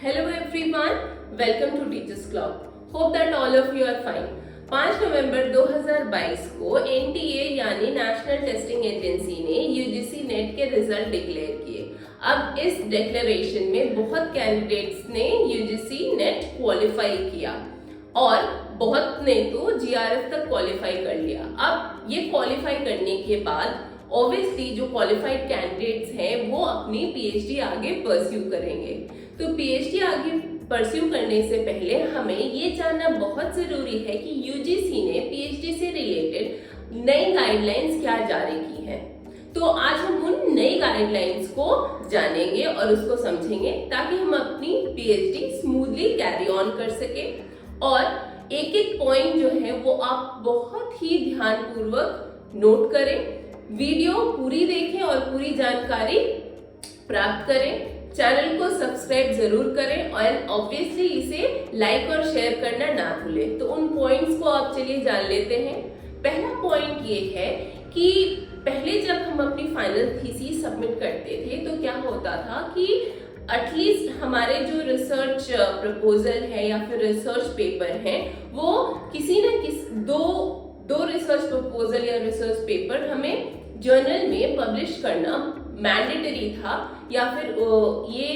Hello everyone, welcome to Teachers Club. Hope that all of you are fine. 5 नवंबर 2022 को NTA यानी national testing agency ने UGC net के result declare किए। अब इस डिक्लेरेशन में बहुत कैंडिडेट्स ने यूजीसी नेट क्वालिफाई किया और बहुत ने तो जीआरएफ तक क्वालिफाई कर लिया। अब ये क्वालिफाई करने के बाद ऑब्वियसली जो क्वालिफाइड कैंडिडेट्स हैं वो अपनी पीएचडी आगे परस्यू करेंगे। तो पीएचडी आगे परस्यू करने से पहले हमें ये जानना बहुत जरूरी है कि यूजीसी ने पीएचडी से रिलेटेड नई गाइडलाइंस क्या जारी की है। तो आज हम उन नई गाइडलाइंस को जानेंगे और उसको समझेंगे ताकि हम अपनी पीएचडी स्मूथली कैरी ऑन कर सके। और एक एक पॉइंट जो है वो आप बहुत ही ध्यानपूर्वक नोट करें, वीडियो पूरी देखें और पूरी जानकारी प्राप्त करें। चैनल को सब्सक्राइब जरूर करें और ऑब्वियसली इसे लाइक और शेयर करना ना भूलें। तो उन पॉइंट्स को आप चलिए जान लेते हैं। पहला पॉइंट ये है कि पहले जब हम अपनी फाइनल थीसिस सबमिट करते थे तो क्या होता था कि एटलीस्ट हमारे जो रिसर्च प्रपोजल है या फिर रिसर्च पेपर है वो किसी न किसी दो रिसर्च प्रपोजल या रिसर्च पेपर हमें जर्नल में पब्लिश करना मैंडेटरी था या फिर ये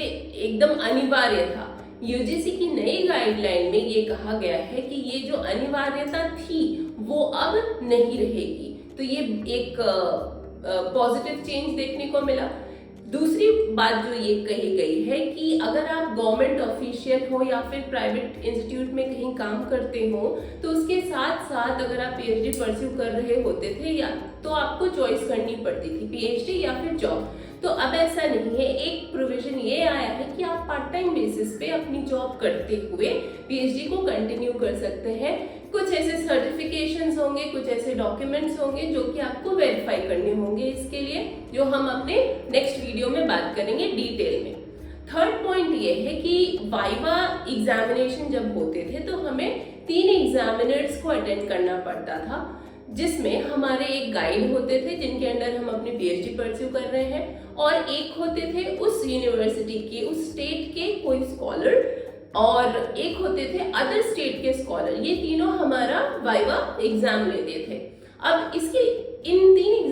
एकदम अनिवार्य था। यूजीसी की नई गाइडलाइन में ये कहा गया है कि ये जो अनिवार्यता थी वो अब नहीं रहेगी। तो ये एक पॉजिटिव चेंज देखने को मिला। दूसरी बात जो ये कही गई है कि अगर आप गवर्नमेंट ऑफिशियल हो या फिर प्राइवेट इंस्टीट्यूट में कहीं काम करते हो तो उसके साथ साथ अगर आप पीएचडी परस्यू कर रहे होते थे या तो आपको चॉइस करनी पड़ती थी पीएचडी या फिर जॉब। तो अब ऐसा नहीं है, एक प्रोविजन ये आया है कि आप पार्ट टाइम बेसिस पे अपनी जॉब करते हुए पीएचडी को कंटिन्यू कर सकते हैं। कुछ ऐसे सर्टिफिकेशंस होंगे, कुछ ऐसे डॉक्यूमेंट्स होंगे जो कि आपको वेरीफाई करने होंगे, इसके लिए जो हम अपने नेक्स्ट वीडियो में बात करेंगे डिटेल में। थर्ड पॉइंट ये है कि वाइवा एग्जामिनेशन जब होते थे तो हमें 3 एग्जामिनर्स को अटेंड करना पड़ता था, जिसमें हमारे एक गाइड होते थे जिनके अंडर हम अपनी पीएचडी परस्यू कर रहे हैं और एक होते थे उस यूनिवर्सिटी के उस स्टेट के कोई स्कॉलर और एक होते थे अदर स्टेट के स्कॉलर। ये तीनों हमारा वाइवा एग्जाम लेते थे। अब इसके इन 3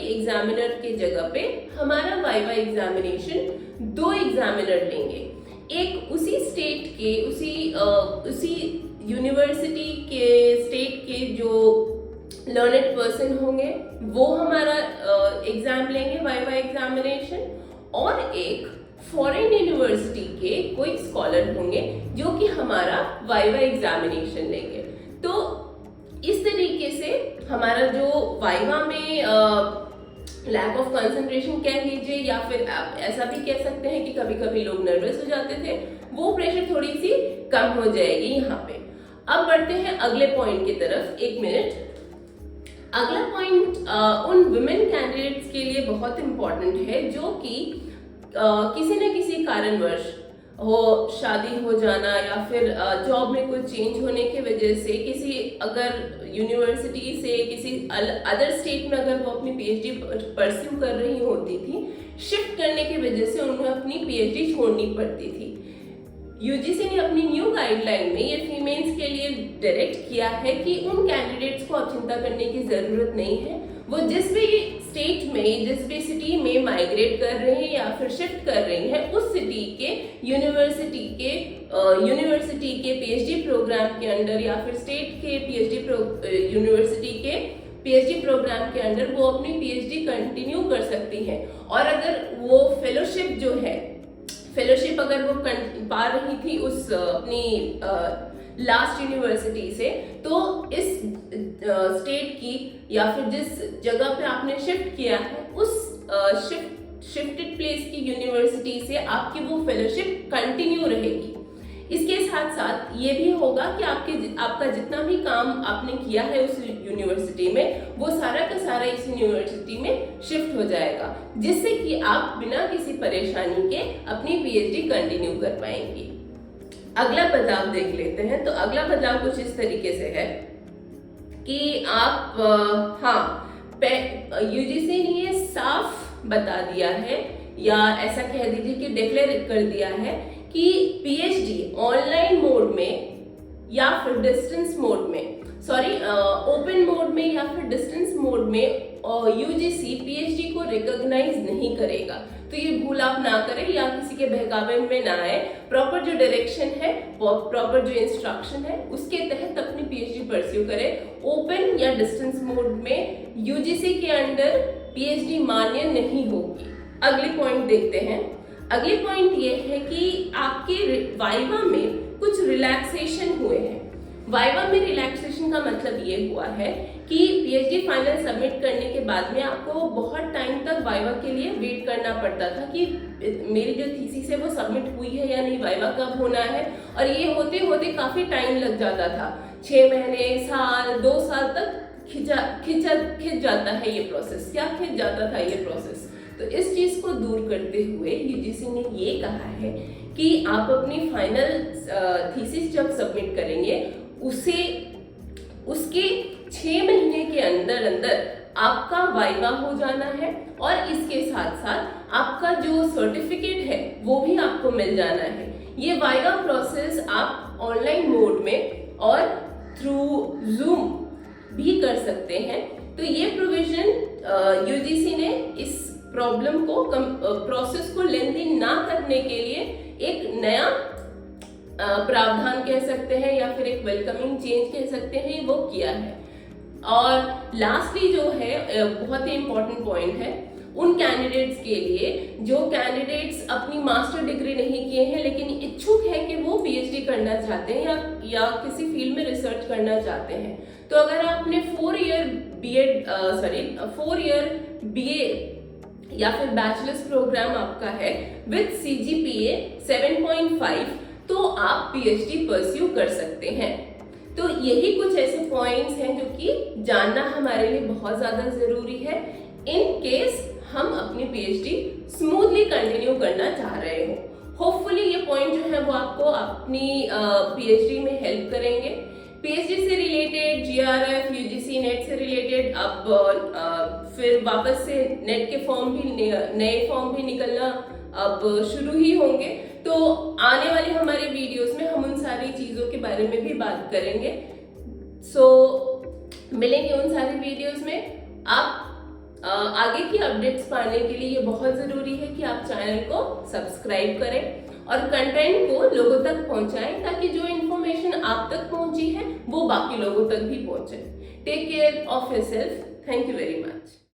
एग्जामिनर के जगह पे हमारा वाइवा एग्जामिनेशन 2 एग्जामिनर लेंगे। एक उसी स्टेट के उसी यूनिवर्सिटी के स्टेट के जो लर्नेड पर्सन होंगे वो हमारा एग्जाम लेंगे वाइवा एग्जामिनेशन, और एक फॉरेन यूनिवर्सिटी के कोई स्कॉलर होंगे जो कि हमारा वाइवा एग्जामिनेशन लेंगे। तो इस तरीके से हमारा जो वाइवा में लैक ऑफ कंसंट्रेशन कह लीजिए या फिर आप ऐसा भी कह सकते हैं कि कभी कभी लोग नर्वस हो जाते थे, वो प्रेशर थोड़ी सी कम हो जाएगी यहाँ पे। अब बढ़ते हैं अगले पॉइंट की तरफ। 1 मिनट। अगला पॉइंट उन वुमेन कैंडिडेट्स के लिए बहुत इंपॉर्टेंट है जो कि किसी न किसी कारणवश हो, शादी हो जाना या फिर जॉब में कोई चेंज होने की वजह से किसी अगर यूनिवर्सिटी से किसी अदर स्टेट में अगर वो अपनी पीएचडी परस्यू कर रही होती थी, शिफ्ट करने की वजह से उन्हें अपनी पीएचडी छोड़नी पड़ती थी। यूजीसी ने अपनी न्यू गाइडलाइन में ये फीमेल्स के लिए डायरेक्ट किया है कि उन कैंडिडेट्स को अब चिंता करने की जरूरत नहीं है। वो जिस भी स्टेट में जिस भी सिटी में माइग्रेट कर रहे हैं या फिर शिफ्ट कर रही हैं उस सिटी के यूनिवर्सिटी के पीएचडी प्रोग्राम के अंडर या फिर स्टेट के यूनिवर्सिटी के पीएचडी प्रोग्राम के अंडर वो अपनी पीएचडी कंटिन्यू कर सकती हैं। और अगर वो फेलोशिप अगर वो पा रही थी उस अपनी लास्ट यूनिवर्सिटी से, तो इस स्टेट की या फिर जिस जगह पे आपने शिफ्ट किया है उस शिफ्टेड प्लेस की यूनिवर्सिटी से आपकी वो फेलोशिप कंटिन्यू रहेगी। इसके साथ साथ ये भी होगा कि आपका जितना भी काम आपने किया है उस यूनिवर्सिटी में वो सारा का सारा इस यूनिवर्सिटी में शिफ्ट हो जाएगा, जिससे कि आप बिना किसी परेशानी के अपनी पीएचडी कंटिन्यू कर पाएंगे। अगला बदलाव देख लेते हैं। तो अगला बदलाव कुछ इस तरीके से है कि आप यूजीसी ने ये साफ बता दिया है या ऐसा कह दीजिए कि डिक्लेयर कर दिया है कि पीएचडी ऑनलाइन मोड में या फिर डिस्टेंस मोड में, सॉरी ओपन मोड में या फिर डिस्टेंस मोड में यूजीसी पीएचडी को रिकॉग्नाइज नहीं करेगा। तो ये भूल आप ना करें या किसी के बहकावे में ना आए। प्रॉपर जो डायरेक्शन है, प्रॉपर जो इंस्ट्रक्शन है, उसके तहत अपनी पीएचडी परस्यू करें। ओपन या डिस्टेंस मोड में यूजीसी के अंडर पीएचडी मान्य नहीं होगी। अगली पॉइंट देखते हैं। अगली पॉइंट ये है कि आपके वाइवा में कुछ रिलैक्सेशन हुए हैं। वाइवा में रिलैक्सेशन का मतलब ये हुआ है कि पीएचडी फाइनल सबमिट करने के बाद में आपको बहुत टाइम तक वाइवा के लिए वेट करना पड़ता था कि मेरी जो थीसिस है वो सबमिट हुई है या नहीं, वाइवा कब होना है, और ये होते होते काफी टाइम लग जाता था। 6 महीने, साल, 2 साल तक खिंच जाता है ये प्रोसेस। क्या खिंच जाता था ये प्रोसेस? तो इस चीज को दूर करते हुए यूजीसी ने ये कहा है कि आप अपनी फाइनल थीसिस जब सबमिट करेंगे उसके 6 महीने के अंदर अंदर आपका वाइवा हो जाना है, और इसके साथ साथ आपका जो सर्टिफिकेट है वो भी आपको मिल जाना है। ये वाइवा प्रोसेस आप ऑनलाइन मोड में और थ्रू जूम भी कर सकते हैं। तो ये प्रोविजन यूजीसी ने इस प्रॉब्लम को प्रोसेस को लेंथी ना करने के लिए एक नया प्रावधान कह सकते हैं या फिर एक वेलकमिंग चेंज कह सकते हैं, वो किया है। और लास्टली जो है बहुत ही इंपॉर्टेंट पॉइंट है उन कैंडिडेट्स के लिए जो कैंडिडेट्स अपनी मास्टर डिग्री नहीं किए हैं लेकिन इच्छुक है कि वो पीएचडी करना चाहते हैं या किसी फील्ड में रिसर्च करना चाहते हैं। तो अगर आपने 4 ईयर बीए या फिर बैचलर्स प्रोग्राम आपका है विद सीजीपीए 7.5, तो आप पीएचडी परस्यू कर सकते हैं। तो यही कुछ ऐसे पॉइंट्स हैं जो कि जानना हमारे लिए बहुत ज्यादा जरूरी है इन केस हम अपनी पीएचडी स्मूथली कंटिन्यू करना चाह रहे हो। होपफुली ये पॉइंट जो है वो आपको अपनी पीएचडी में हेल्प करेंगे। पीएचडी से रिलेटेड, जीआरएफ, यूजीसी नेट से रिलेटेड अब फिर वापस से नेट के नए फॉर्म भी निकलना अब शुरू ही होंगे। तो आने वाले हमारे वीडियोस में हम उन सारी चीजों के बारे में भी बात करेंगे। मिलेंगे उन सारी वीडियोस में। आप आगे की अपडेट्स पाने के लिए ये बहुत जरूरी है कि आप चैनल को सब्सक्राइब करें और कंटेंट को लोगों तक पहुंचाएं ताकि जो इन्फॉर्मेशन आप तक पहुंची है वो बाकी लोगों तक भी पहुंचे। Take care of yourself. Thank you very much.